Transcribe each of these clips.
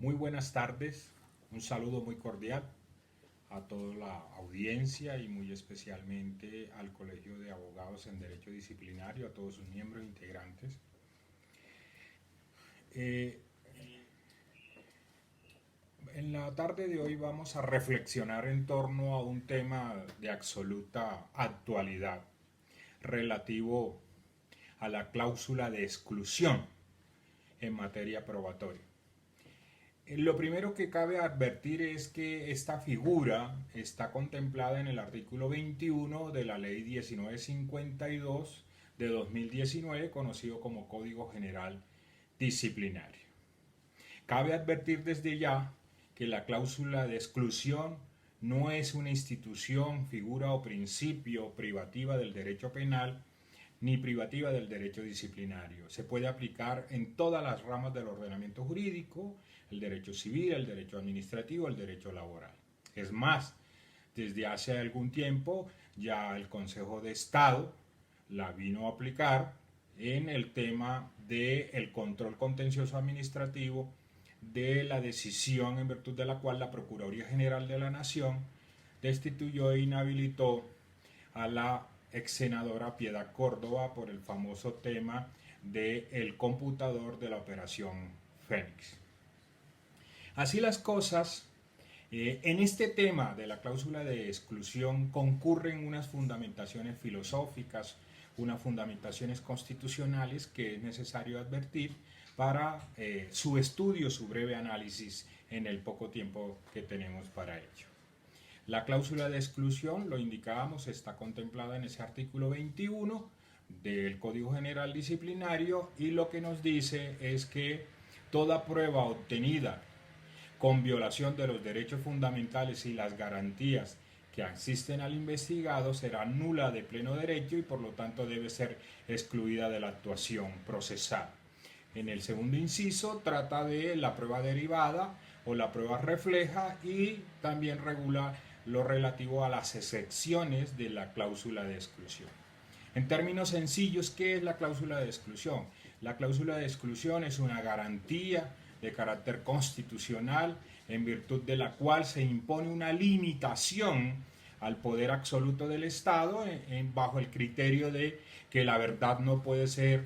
Muy buenas tardes, un saludo muy cordial a toda la audiencia y muy especialmente al Colegio de Abogados en Derecho Disciplinario, a todos sus miembros integrantes. Eh, en la tarde de hoy vamos a reflexionar en torno a un tema de absoluta actualidad relativo a la cláusula de exclusión en materia probatoria. Lo primero que cabe advertir es que esta figura está contemplada en el artículo 21 de la Ley 1952 de 2019, conocido como Código General Disciplinario. Cabe advertir desde ya que la cláusula de exclusión no es una institución, figura o principio privativa del derecho penal ni privativa del derecho disciplinario. Se puede aplicar en todas las ramas del ordenamiento jurídico, el derecho civil, el derecho administrativo, el derecho laboral. Es más, desde hace algún tiempo ya el Consejo de Estado la vino a aplicar en el tema del control contencioso administrativo de la decisión en virtud de la cual la Procuraduría General de la Nación destituyó e inhabilitó a la ex senadora Piedad Córdoba por el famoso tema del computador de la operación Fénix. Así las cosas, en este tema de la cláusula de exclusión concurren unas fundamentaciones filosóficas, unas fundamentaciones constitucionales que es necesario advertir para su estudio, su breve análisis en el poco tiempo que tenemos para ello. La cláusula de exclusión, lo indicábamos, está contemplada en ese artículo 21 del Código General Disciplinario y lo que nos dice es que toda prueba obtenida con violación de los derechos fundamentales y las garantías que asisten al investigado será nula de pleno derecho y por lo tanto debe ser excluida de la actuación procesal. En el segundo inciso trata de la prueba derivada o la prueba refleja y también regula lo relativo a las excepciones de la cláusula de exclusión. En términos sencillos, ¿qué es la cláusula de exclusión? La cláusula de exclusión es una garantía de carácter constitucional en virtud de la cual se impone una limitación al poder absoluto del Estado bajo el criterio de que la verdad no puede ser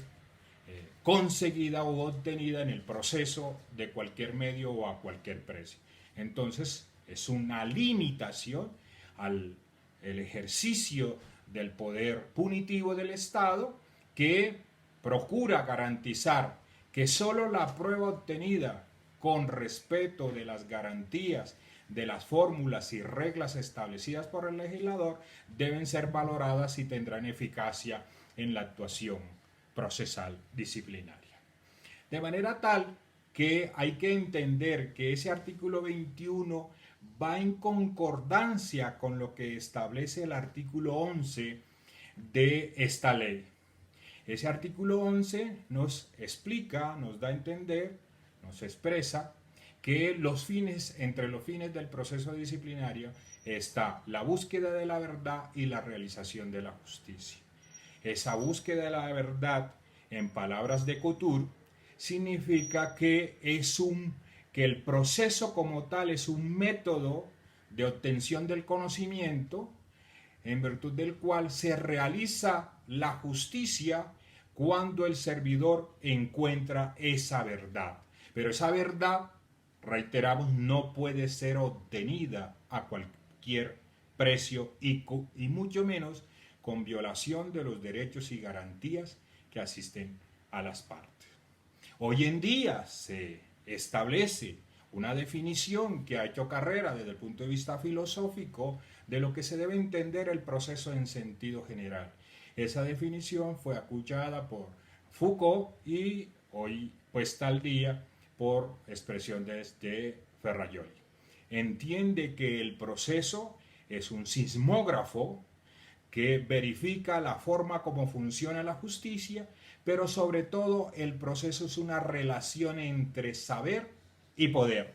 conseguida o obtenida en el proceso de cualquier medio o a cualquier precio. Entonces, es una limitación al el ejercicio del poder punitivo del Estado que procura garantizar que solo la prueba obtenida con respeto de las garantías, de las fórmulas y reglas establecidas por el legislador deben ser valoradas y tendrán eficacia en la actuación procesal disciplinaria. De manera tal que hay que entender que ese artículo 21 va en concordancia con lo que establece el artículo 11 de esta ley. Ese artículo 11 nos explica, nos da a entender, nos expresa que entre los fines del proceso disciplinario está la búsqueda de la verdad y la realización de la justicia. Esa búsqueda de la verdad, en palabras de Couture, significa que que el proceso como tal es un método de obtención del conocimiento en virtud del cual se realiza la justicia cuando el servidor encuentra esa verdad. Pero esa verdad, reiteramos, no puede ser obtenida a cualquier precio y mucho menos con violación de los derechos y garantías que asisten a las partes. Hoy en día se establece una definición que ha hecho carrera desde el punto de vista filosófico de lo que se debe entender el proceso en sentido general. Esa definición fue acuñada por Foucault y hoy puesta al día por expresiones de Ferrajoli. Entiende que el proceso es un sismógrafo que verifica la forma como funciona la justicia, pero sobre todo el proceso es una relación entre saber y poder.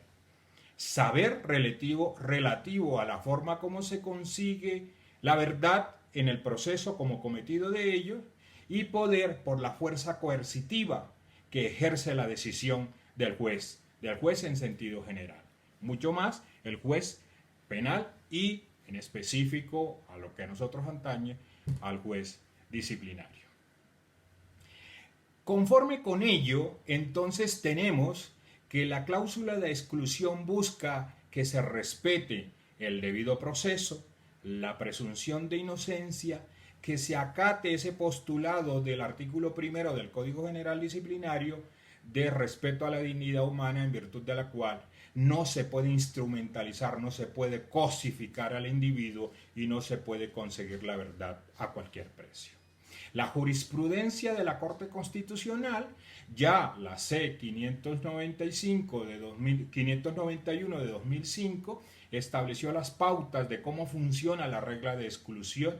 Saber relativo a la forma como se consigue la verdad en el proceso como cometido de ello, y poder por la fuerza coercitiva que ejerce la decisión del juez del juez en sentido general. Mucho más el juez penal y en específico a lo que a nosotros atañe al juez disciplinario. Conforme con ello, entonces tenemos que la cláusula de exclusión busca que se respete el debido proceso, la presunción de inocencia, que se acate ese postulado del artículo 1 del Código General Disciplinario de respeto a la dignidad humana, en virtud de la cual no se puede instrumentalizar, no se puede cosificar al individuo y no se puede conseguir la verdad a cualquier precio. La jurisprudencia de la Corte Constitucional, ya la C-591 de 2005, estableció las pautas de cómo funciona la regla de exclusión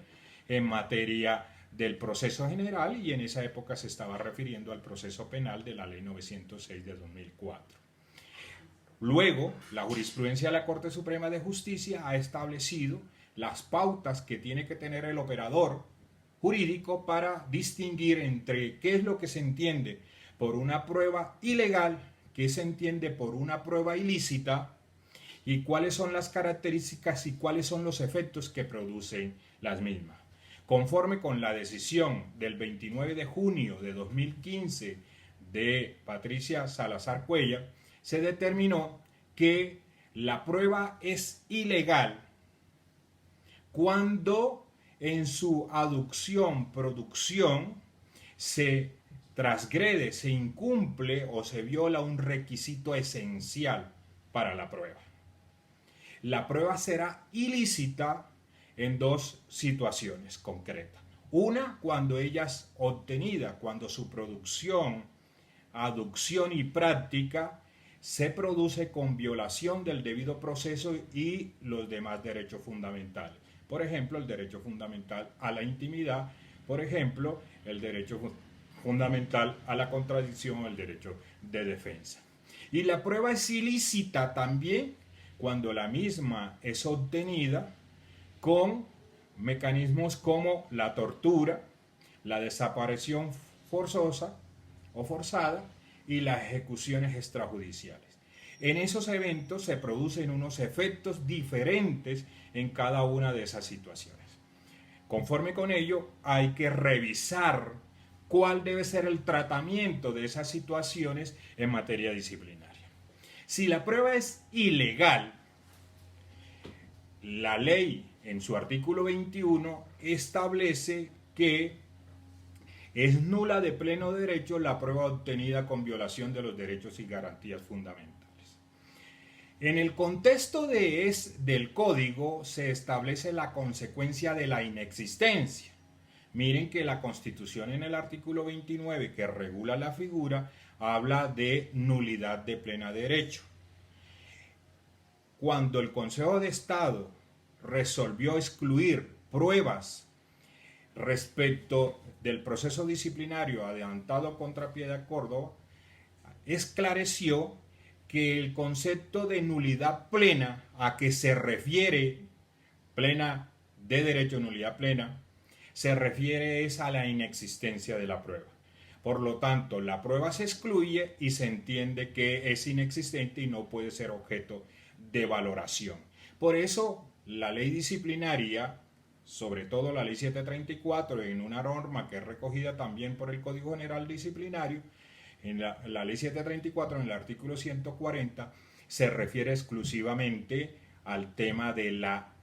en materia del proceso general, y en esa época se estaba refiriendo al proceso penal de la Ley 906 de 2004. Luego, la jurisprudencia de la Corte Suprema de Justicia ha establecido las pautas que tiene que tener el operador jurídico para distinguir entre qué es lo que se entiende por una prueba ilegal, qué se entiende por una prueba ilícita y cuáles son las características y cuáles son los efectos que producen las mismas. Conforme con la decisión del 29 de junio de 2015 de Patricia Salazar Cuellar, se determinó que la prueba es ilegal cuando en su aducción, producción, se transgrede, se incumple o se viola un requisito esencial para la prueba. La prueba será ilícita en dos situaciones concretas. Una, cuando ella es obtenida, cuando su producción, aducción y práctica se produce con violación del debido proceso y los demás derechos fundamentales. Por ejemplo, el derecho fundamental a la intimidad, por ejemplo, el derecho fundamental a la contradicción o el derecho de defensa. Y la prueba es ilícita también cuando la misma es obtenida con mecanismos como la tortura, la desaparición forzosa o forzada y las ejecuciones extrajudiciales. En esos eventos se producen unos efectos diferentes en cada una de esas situaciones. Conforme con ello, hay que revisar cuál debe ser el tratamiento de esas situaciones en materia disciplinaria. Si la prueba es ilegal, la ley en su artículo 21 establece que es nula de pleno derecho la prueba obtenida con violación de los derechos y garantías fundamentales. En el contexto del código se establece la consecuencia de la inexistencia. Miren que la Constitución en el artículo 29, que regula la figura, habla de nulidad de pleno derecho. Cuando el Consejo de Estado resolvió excluir pruebas respecto del proceso disciplinario adelantado contra Piedad Córdoba, esclareció que el concepto de nulidad plena a que se refiere, plena de derecho, nulidad plena, se refiere es a la inexistencia de la prueba. Por lo tanto, la prueba se excluye y se entiende que es inexistente y no puede ser objeto de valoración. Por eso, la ley disciplinaria, sobre todo la ley 734, en una norma que es recogida también por el Código General Disciplinario, en la ley 734, en el artículo 140, se refiere exclusivamente al tema de la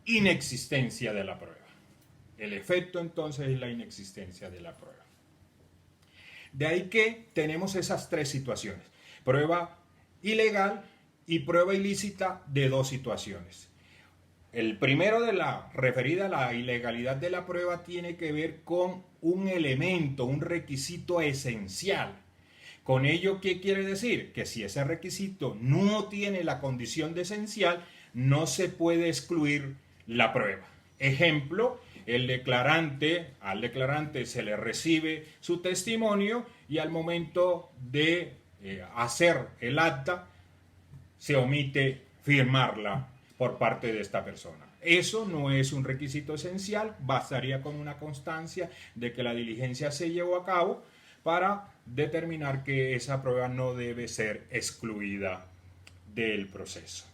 inexistencia de la prueba. El efecto entonces es la inexistencia de la prueba. De ahí que tenemos esas tres situaciones: prueba ilegal y prueba ilícita de dos situaciones. El primero de la referida a la ilegalidad de la prueba tiene que ver con un elemento, un requisito esencial. Con ello, ¿qué quiere decir? Que si ese requisito no tiene la condición de esencial, no se puede excluir la prueba. Ejemplo, al declarante se le recibe su testimonio y al momento de hacer el acta se omite firmarla por parte de esta persona. Eso no es un requisito esencial, bastaría con una constancia de que la diligencia se llevó a cabo para determinar que esa prueba no debe ser excluida del proceso.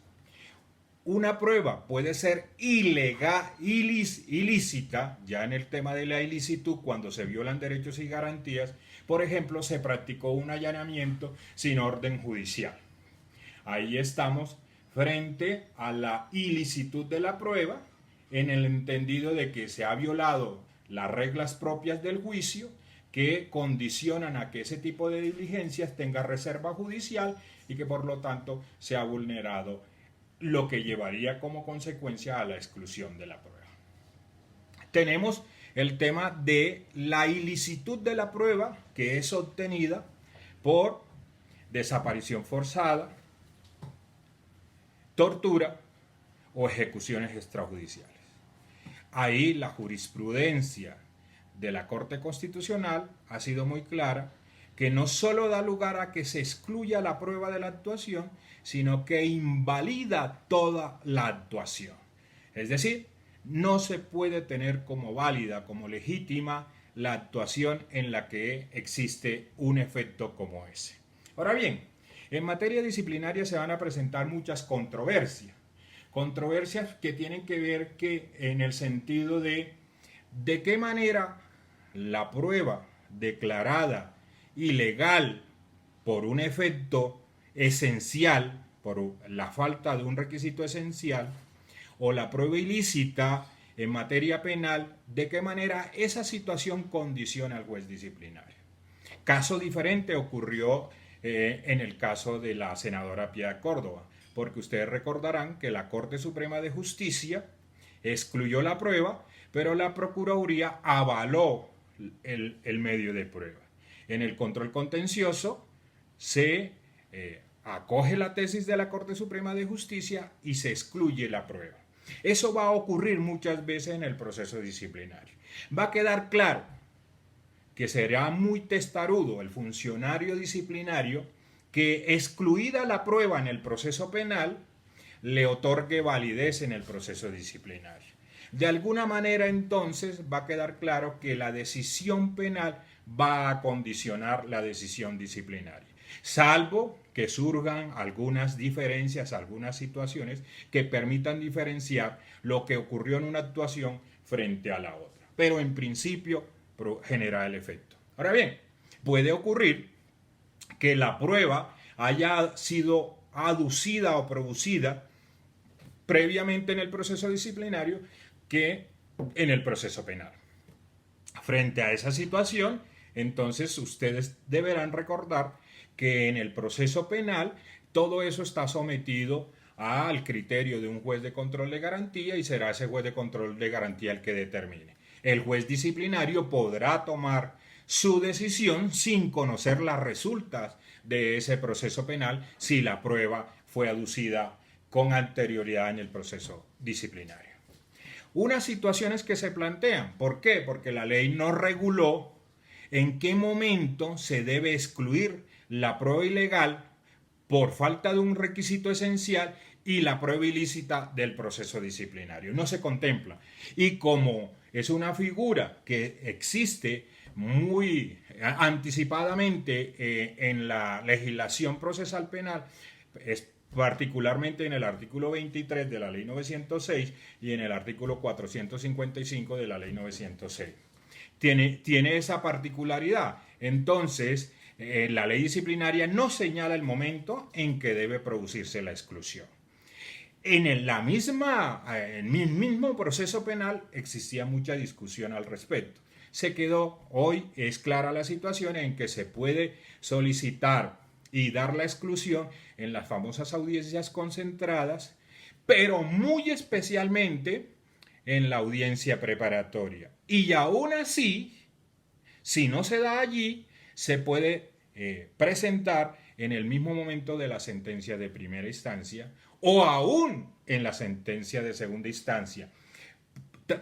Una prueba puede ser ilegal, ilícita, ya en el tema de la ilicitud, cuando se violan derechos y garantías. Por ejemplo, se practicó un allanamiento sin orden judicial. Ahí estamos frente a la ilicitud de la prueba, en el entendido de que se ha violado las reglas propias del juicio que condicionan a que ese tipo de diligencias tenga reserva judicial y que por lo tanto se ha vulnerado lo que llevaría como consecuencia a la exclusión de la prueba. Tenemos el tema de la ilicitud de la prueba, que es obtenida por desaparición forzada, tortura o ejecuciones extrajudiciales. Ahí la jurisprudencia de la Corte Constitucional ha sido muy clara, que no solo da lugar a que se excluya la prueba de la actuación, sino que invalida toda la actuación. Es decir, no se puede tener como válida, como legítima, la actuación en la que existe un efecto como ese. Ahora bien, en materia disciplinaria se van a presentar muchas controversias. Controversias que tienen que ver que en el sentido de qué manera la prueba declarada ilegal por un efecto esencial, por la falta de un requisito esencial, o la prueba ilícita en materia penal, de qué manera esa situación condiciona al juez disciplinario. Caso diferente ocurrió en el caso de la senadora Piedad Córdoba, porque ustedes recordarán que la Corte Suprema de Justicia excluyó la prueba, pero la Procuraduría avaló el medio de prueba. En el control contencioso se acoge la tesis de la Corte Suprema de Justicia y se excluye la prueba. Eso va a ocurrir muchas veces en el proceso disciplinario. Va a quedar claro que será muy testarudo el funcionario disciplinario que, excluida la prueba en el proceso penal, le otorgue validez en el proceso disciplinario. De alguna manera, entonces, va a quedar claro que la decisión penal va a condicionar la decisión disciplinaria, salvo que surjan algunas diferencias, algunas situaciones que permitan diferenciar lo que ocurrió en una actuación frente a la otra. Pero en principio genera el efecto. Ahora bien, puede ocurrir que la prueba haya sido aducida o producida previamente en el proceso disciplinario que en el proceso penal. Frente a esa situación, entonces ustedes deberán recordar que en el proceso penal todo eso está sometido al criterio de un juez de control de garantía y será ese juez de control de garantía el que determine. El juez disciplinario podrá tomar su decisión sin conocer las resultas de ese proceso penal si la prueba fue aducida con anterioridad en el proceso disciplinario. Unas situaciones que se plantean, ¿por qué? Porque la ley no reguló en qué momento se debe excluir la prueba ilegal por falta de un requisito esencial y la prueba ilícita del proceso disciplinario. No se contempla. Y como es una figura que existe muy anticipadamente en la legislación procesal penal, particularmente en el artículo 23 de la ley 906 y en el artículo 455 de la ley 906. Tiene esa particularidad. Entonces, la ley disciplinaria no señala el momento en que debe producirse la exclusión. En el mismo proceso penal existía mucha discusión al respecto. Hoy es clara la situación en que se puede solicitar y dar la exclusión en las famosas audiencias concentradas, pero muy especialmente en la audiencia preparatoria. Y aún así, si no se da allí, se puede presentar en el mismo momento de la sentencia de primera instancia o aún en la sentencia de segunda instancia,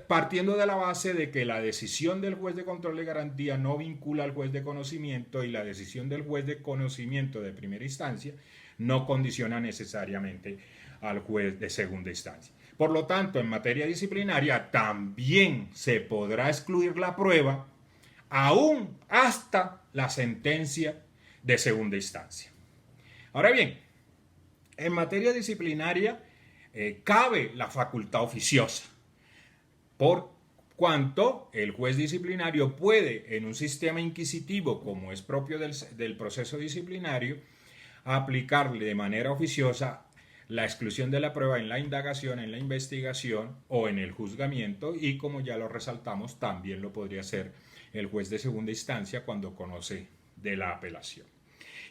partiendo de la base de que la decisión del juez de control de garantía no vincula al juez de conocimiento y la decisión del juez de conocimiento de primera instancia no condiciona necesariamente al juez de segunda instancia. Por lo tanto, en materia disciplinaria también se podrá excluir la prueba aún hasta la sentencia de segunda instancia. Ahora bien, en materia disciplinaria cabe la facultad oficiosa, por cuanto el juez disciplinario puede, en un sistema inquisitivo como es propio del proceso disciplinario, aplicarle de manera oficiosa la exclusión de la prueba en la indagación, en la investigación o en el juzgamiento, y como ya lo resaltamos, también lo podría hacer el juez de segunda instancia cuando conoce de la apelación.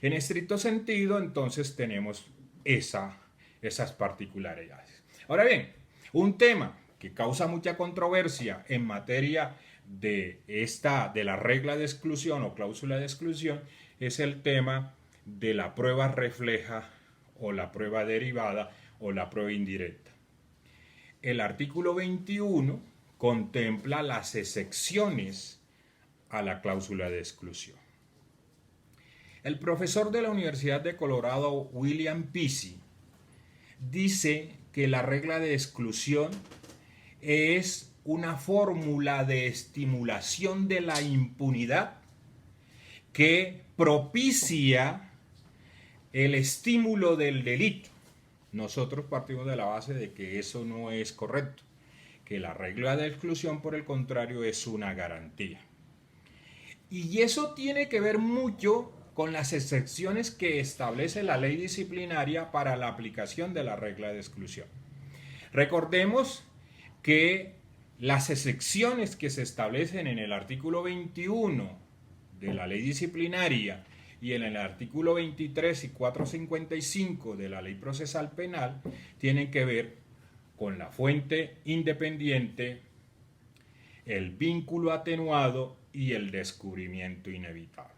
En estricto sentido, entonces tenemos esas particularidades. Ahora bien, un tema que causa mucha controversia en materia de la regla de exclusión o cláusula de exclusión es el tema de la prueba refleja o la prueba derivada o la prueba indirecta. El artículo 21 contempla las excepciones a la cláusula de exclusión. El profesor de la Universidad de Colorado, William Pizzi, dice que la regla de exclusión es una fórmula de estimulación de la impunidad que propicia el estímulo del delito. Nosotros partimos de la base de que eso no es correcto, que la regla de exclusión, por el contrario, es una garantía. Y eso tiene que ver mucho con las excepciones que establece la ley disciplinaria para la aplicación de la regla de exclusión. Recordemos que las excepciones que se establecen en el artículo 21 de la ley disciplinaria y en el artículo 23 y 455 de la ley procesal penal tienen que ver con la fuente independiente, el vínculo atenuado y el descubrimiento inevitable.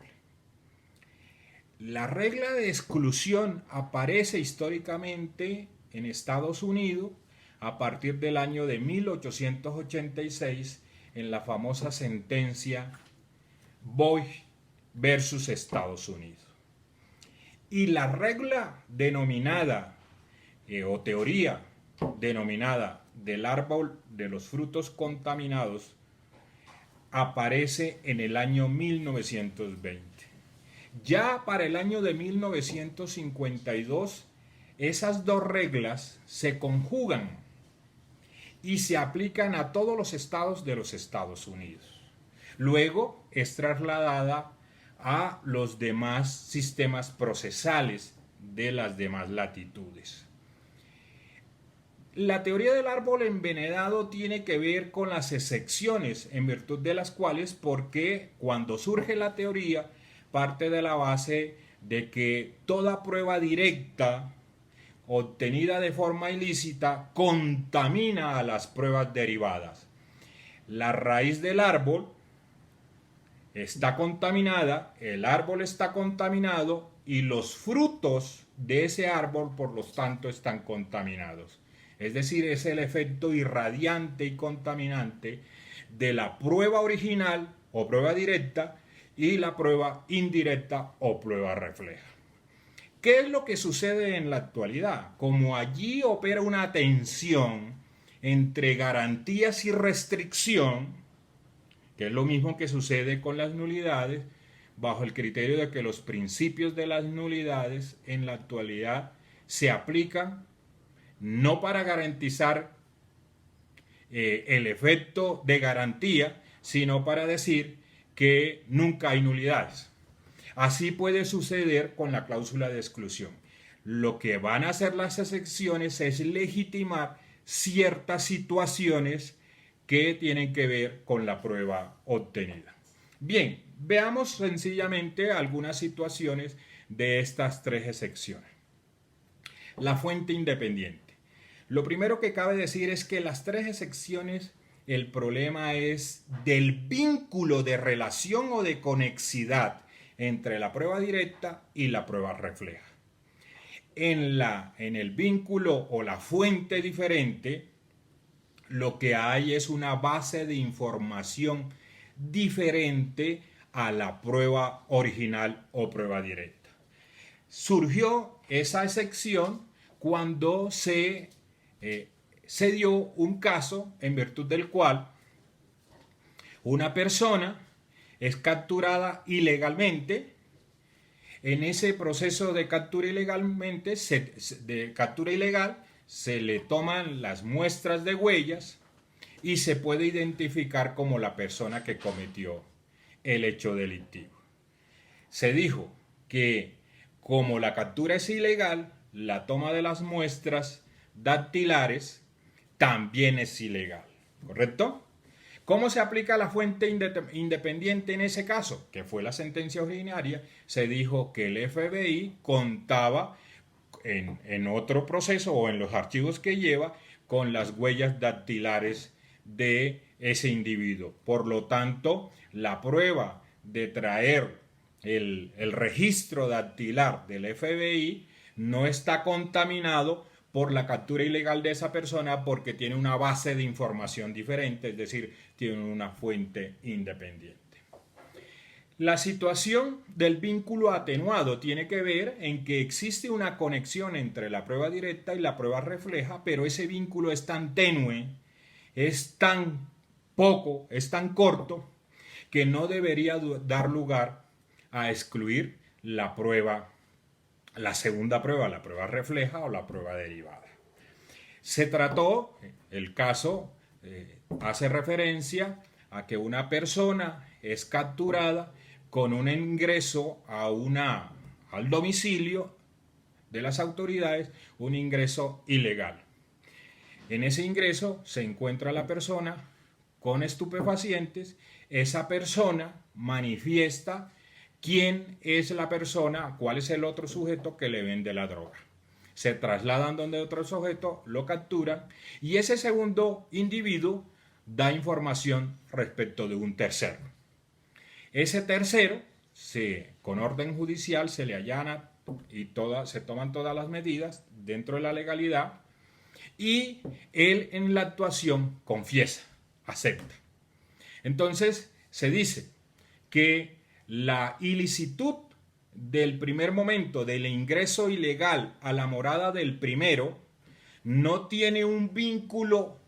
La regla de exclusión aparece históricamente en Estados Unidos a partir del año de 1886 en la famosa sentencia Boyd versus Estados Unidos. Y la regla denominada o teoría denominada del árbol de los frutos contaminados aparece en el año 1920. Ya para el año de 1952, esas dos reglas se conjugan y se aplican a todos los estados de los Estados Unidos. Luego es trasladada a los demás sistemas procesales de las demás latitudes. La teoría del árbol envenenado tiene que ver con las excepciones en virtud de las cuales, porque cuando surge la teoría, parte de la base de que toda prueba directa obtenida de forma ilícita contamina a las pruebas derivadas. La raíz del árbol está contaminada, el árbol está contaminado y los frutos de ese árbol, por lo tanto, están contaminados. Es decir, es el efecto irradiante y contaminante de la prueba original o prueba directa y la prueba indirecta o prueba refleja. ¿Qué es lo que sucede en la actualidad? Como allí opera una tensión entre garantías y restricción, que es lo mismo que sucede con las nulidades, bajo el criterio de que los principios de las nulidades en la actualidad se aplican no para garantizar el efecto de garantía, sino para decir que nunca hay nulidades. Así puede suceder con la cláusula de exclusión. Lo que van a hacer las excepciones es legitimar ciertas situaciones que tienen que ver con la prueba obtenida. Bien, veamos sencillamente algunas situaciones de estas tres excepciones. La fuente independiente. Lo primero que cabe decir es que las tres excepciones, el problema es del vínculo de relación o de conexidad entre la prueba directa y la prueba refleja. En el vínculo o la fuente diferente, lo que hay es una base de información diferente a la prueba original o prueba directa. Surgió esa excepción cuando se dio un caso en virtud del cual una persona es capturada ilegalmente. En ese proceso de captura ilegalmente, de captura ilegal, se le toman las muestras de huellas y se puede identificar como la persona que cometió el hecho delictivo. Se dijo que como la captura es ilegal, la toma de las muestras dactilares también es ilegal, ¿correcto? ¿Cómo se aplica la fuente independiente en ese caso? Que fue la sentencia originaria. Se dijo que el FBI contaba en otro proceso o en los archivos que lleva con las huellas dactilares de ese individuo. Por lo tanto, la prueba de traer el registro dactilar del FBI no está contaminado por la captura ilegal de esa persona porque tiene una base de información diferente, es decir, tiene una fuente independiente. La situación del vínculo atenuado tiene que ver en que existe una conexión entre la prueba directa y la prueba refleja, pero ese vínculo es tan tenue, es tan poco, es tan corto, que no debería dar lugar a excluir la prueba, la segunda prueba, la prueba refleja o la prueba derivada. Se trató, el caso hace referencia a que una persona es capturada con un ingreso al domicilio de las autoridades, un ingreso ilegal. En ese ingreso se encuentra la persona con estupefacientes, esa persona manifiesta quién es la persona, cuál es el otro sujeto que le vende la droga. Se trasladan donde otro sujeto, lo capturan y ese segundo individuo da información respecto de un tercero. Ese tercero, con orden judicial, se le allana y se toman todas las medidas dentro de la legalidad y él en la actuación confiesa, acepta. Entonces se dice que la ilicitud del primer momento del ingreso ilegal a la morada del primero no tiene un vínculo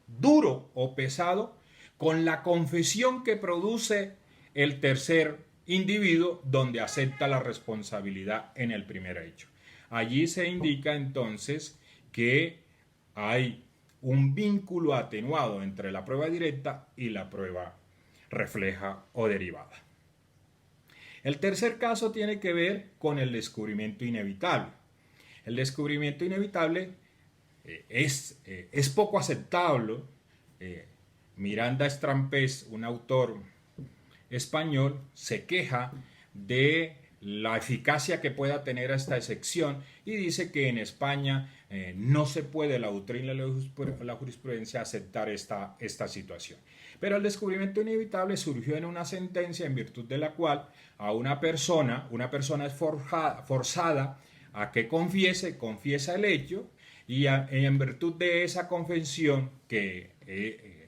duro o pesado con la confesión que produce el tercer individuo donde acepta la responsabilidad en el primer hecho. Allí se indica entonces que hay un vínculo atenuado entre la prueba directa y la prueba refleja o derivada. El tercer caso tiene que ver con el descubrimiento inevitable. El descubrimiento inevitable es poco aceptable. Miranda Strampés, un autor español, se queja de la eficacia que pueda tener esta excepción y dice que en España no se puede la doctrina y la jurisprudencia aceptar esta situación. Pero el descubrimiento inevitable surgió en una sentencia en virtud de la cual a una persona es forzada a que confiesa el hecho y en virtud de esa confesión que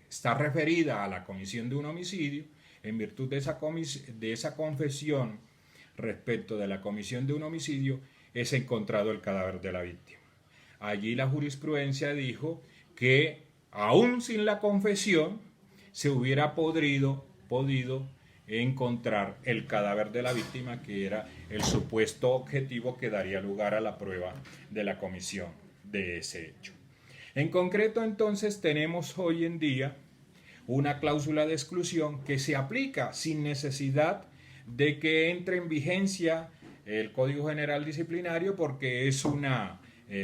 está referida a la comisión de un homicidio, en virtud de esa confesión respecto de la comisión de un homicidio, es encontrado el cadáver de la víctima. Allí la jurisprudencia dijo que aún sin la confesión se hubiera podido encontrar el cadáver de la víctima, que era el supuesto objetivo que daría lugar a la prueba de la comisión de ese hecho. En concreto, entonces, tenemos hoy en día una cláusula de exclusión que se aplica sin necesidad de que entre en vigencia el Código General Disciplinario, porque es una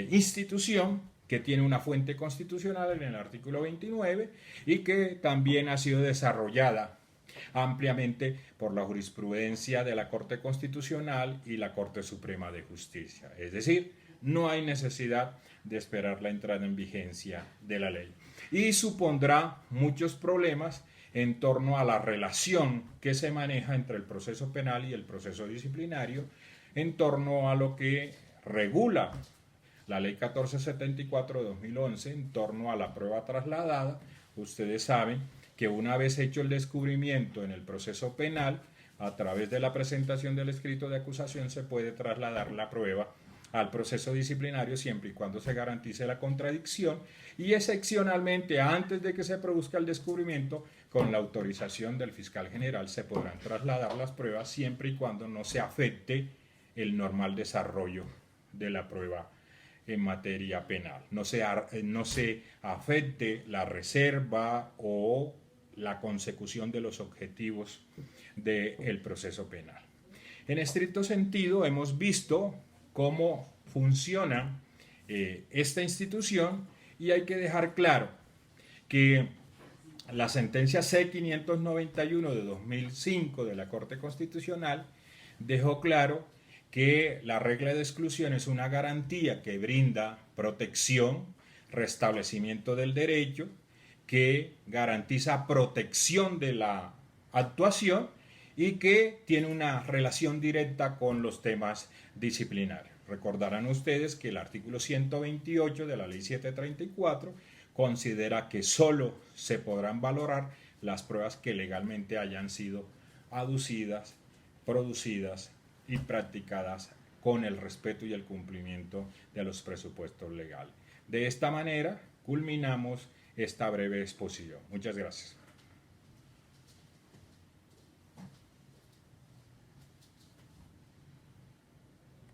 institución que tiene una fuente constitucional en el artículo 29 y que también ha sido desarrollada ampliamente por la jurisprudencia de la Corte Constitucional y la Corte Suprema de Justicia. Es decir, no hay necesidad de esperar la entrada en vigencia de la ley. Y supondrá muchos problemas en torno a la relación que se maneja entre el proceso penal y el proceso disciplinario, en torno a lo que regula la Ley 1474 de 2011 en torno a la prueba trasladada. Ustedes saben que una vez hecho el descubrimiento en el proceso penal, a través de la presentación del escrito de acusación se puede trasladar la prueba al proceso disciplinario siempre y cuando se garantice la contradicción y excepcionalmente antes de que se produzca el descubrimiento con la autorización del fiscal general se podrán trasladar las pruebas siempre y cuando no se afecte el normal desarrollo de la prueba en materia penal, no se afecte la reserva o la consecución de los objetivos del proceso penal. En estricto sentido, hemos visto cómo funciona esta institución y hay que dejar claro que la sentencia C-591 de 2005 de la Corte Constitucional dejó claro que la regla de exclusión es una garantía que brinda protección, restablecimiento del derecho, que garantiza protección de la actuación y que tiene una relación directa con los temas disciplinarios. Recordarán ustedes que el artículo 128 de la Ley 734 considera que solo se podrán valorar las pruebas que legalmente hayan sido aducidas, producidas y practicadas con el respeto y el cumplimiento de los presupuestos legales. De esta manera culminamos esta breve exposición. Muchas gracias.